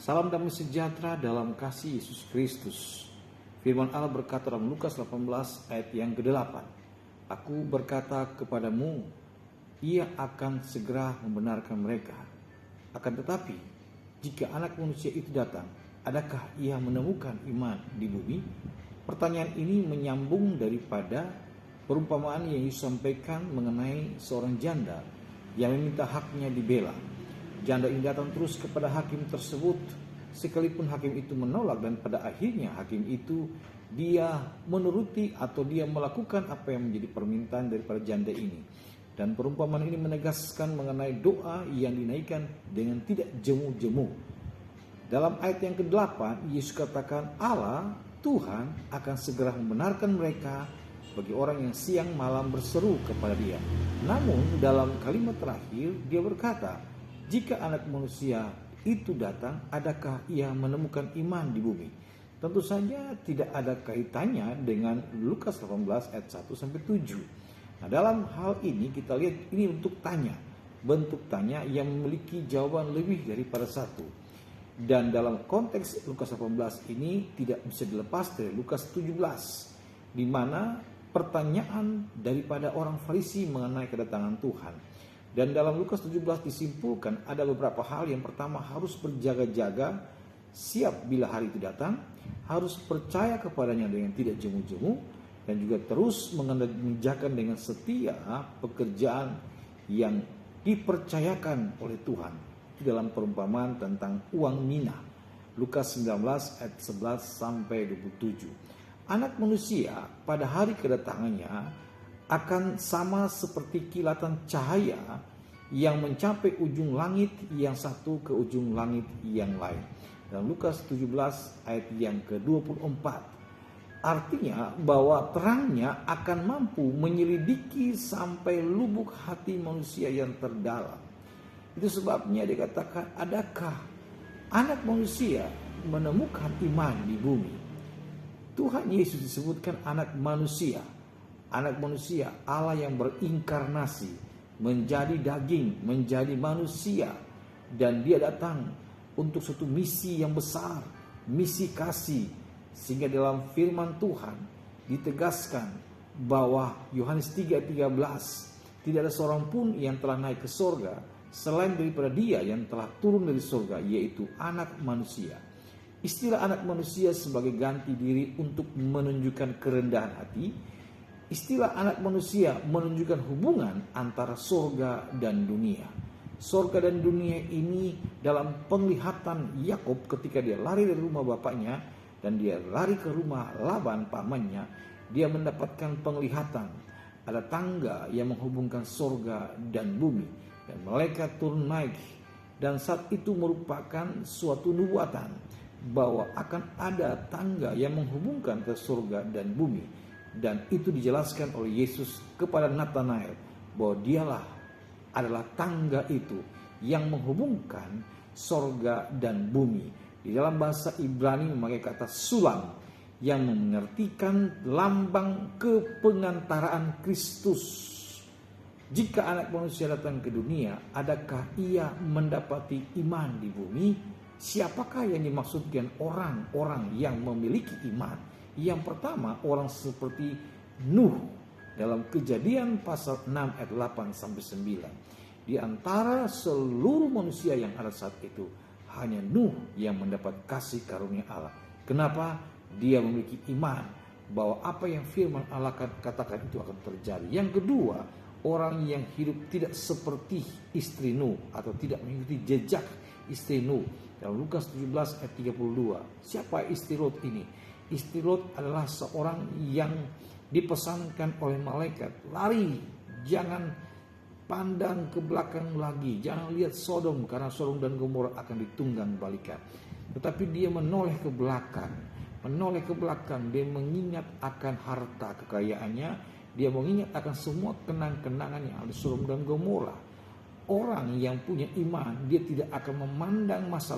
Salam damai sejahtera dalam kasih Yesus Kristus. Firman Allah berkata dalam Lukas 18 ayat yang ke-8. Aku berkata kepadamu, ia akan segera membenarkan mereka. Akan tetapi, jika anak manusia itu datang, adakah ia menemukan iman di bumi? Pertanyaan ini menyambung daripada perumpamaan yang disampaikan mengenai seorang janda yang meminta haknya dibela. Janda ini datang terus kepada hakim tersebut, sekalipun hakim itu menolak, dan pada akhirnya hakim itu dia menuruti atau dia melakukan apa yang menjadi permintaan daripada janda ini. Dan perumpamaan ini menegaskan mengenai doa yang dinaikkan dengan tidak jemu-jemu. Dalam ayat yang ke-8, Yesus katakan Allah, Tuhan akan segera membenarkan mereka bagi orang yang siang malam berseru kepada dia. Namun dalam kalimat terakhir dia berkata, jika anak manusia itu datang, adakah ia menemukan iman di bumi? Tentu saja tidak ada kaitannya dengan Lukas 18 ayat 1-7. Nah, dalam hal ini kita lihat ini untuk tanya, bentuk tanya yang memiliki jawaban lebih daripada satu. Dan dalam konteks Lukas 18 ini tidak bisa dilepas dari Lukas 17, di mana pertanyaan daripada orang Farisi mengenai kedatangan Tuhan. Dan dalam Lukas 17 disimpulkan ada beberapa hal. Yang pertama, harus berjaga-jaga, siap bila hari itu datang, harus percaya kepadanya dengan tidak jemu-jemu, dan juga terus mengerjakan dengan setia pekerjaan yang dipercayakan oleh Tuhan. Di dalam perumpamaan tentang uang mina, Lukas 19 ayat 11-27. Anak manusia pada hari kedatangannya akan sama seperti kilatan cahaya yang mencapai ujung langit yang satu ke ujung langit yang lain. Dalam Lukas 17 ayat yang ke-24. Artinya bahwa terangnya akan mampu menyelidiki sampai lubuk hati manusia yang terdalam. Itu sebabnya dikatakan, adakah anak manusia menemukan iman di bumi? Tuhan Yesus disebutkan anak manusia. Anak manusia, Allah yang berinkarnasi, menjadi daging, menjadi manusia. Dan dia datang untuk suatu misi yang besar, misi kasih. Sehingga dalam firman Tuhan ditegaskan bahwa Yohanes 3:13, tidak ada seorang pun yang telah naik ke sorga selain daripada dia yang telah turun dari sorga, yaitu anak manusia. Istilah anak manusia sebagai ganti diri untuk menunjukkan kerendahan hati. Istilah anak manusia menunjukkan hubungan antara sorga dan dunia. Sorga dan dunia ini dalam penglihatan Yakub ketika dia lari dari rumah bapaknya dan dia lari ke rumah Laban pamannya, dia mendapatkan penglihatan. Ada tangga yang menghubungkan sorga dan bumi, dan malaikat turun naik. Dan saat itu merupakan suatu nubuatan bahwa akan ada tangga yang menghubungkan ke sorga dan bumi. Dan itu dijelaskan oleh Yesus kepada Nathanael bahwa dialah adalah tangga itu yang menghubungkan sorga dan bumi. Di dalam bahasa Ibrani memakai kata sulam yang mengertikan lambang kepengantaraan Kristus. Jika anak manusia datang ke dunia, adakah ia mendapati iman di bumi? Siapakah yang dimaksudkan orang-orang yang memiliki iman? Yang pertama, orang seperti Nuh dalam Kejadian pasal 6 ayat 8-9. Di antara seluruh manusia yang ada saat itu, hanya Nuh yang mendapat kasih karunia Allah. Kenapa? Dia memiliki iman bahwa apa yang firman Allah katakan itu akan terjadi. Yang kedua, orang yang hidup tidak seperti istri Nuh atau tidak mengikuti jejak istri Nuh. Dalam Lukas 17 ayat 32. Siapa istri Lot ini? Istri Lot adalah seorang yang dipesankan oleh malaikat, lari, jangan pandang ke belakang lagi, jangan lihat Sodom karena Sodom dan Gomora akan ditunggang balikan. Tetapi dia menoleh ke belakang, dia mengingat akan harta kekayaannya, dia mengingat akan semua kenang-kenangan yang ada di Sodom dan Gomora. Orang yang punya iman, dia tidak akan memandang masa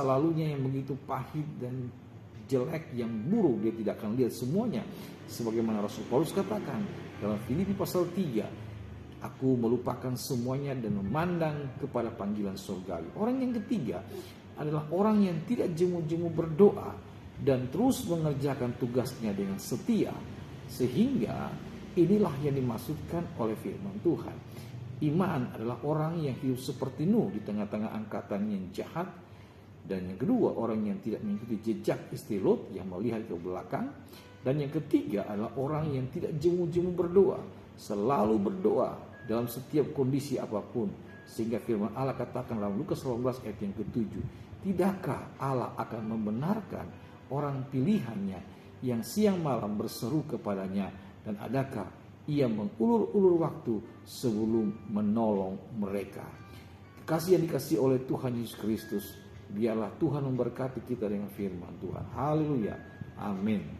lalunya yang begitu pahit dan jelek, yang buruk, dia tidak akan lihat semuanya. Sebagaimana Rasul Paulus katakan dalam Filipi pasal 3, aku melupakan semuanya dan memandang kepada panggilan surgawi. Orang yang ketiga adalah orang yang tidak jemu-jemu berdoa dan terus mengerjakan tugasnya dengan setia. Sehingga inilah yang dimaksudkan oleh firman Tuhan. Iman adalah orang yang hidup seperti Nuh di tengah-tengah angkatan yang jahat. Dan yang kedua, orang yang tidak mengikuti jejak istri Lot yang melihat ke belakang. Dan yang ketiga adalah orang yang tidak jemu-jemu berdoa, selalu berdoa dalam setiap kondisi apapun. Sehingga firman Allah katakan dalam Lukas 18 ayat yang ke-7, tidakkah Allah akan membenarkan orang pilihannya yang siang malam berseru kepadanya, dan adakah ia mengulur-ulur waktu sebelum menolong mereka. Kasih yang dikasih oleh Tuhan Yesus Kristus, biarlah Tuhan memberkati kita dengan firman Tuhan. Haleluya. Amin.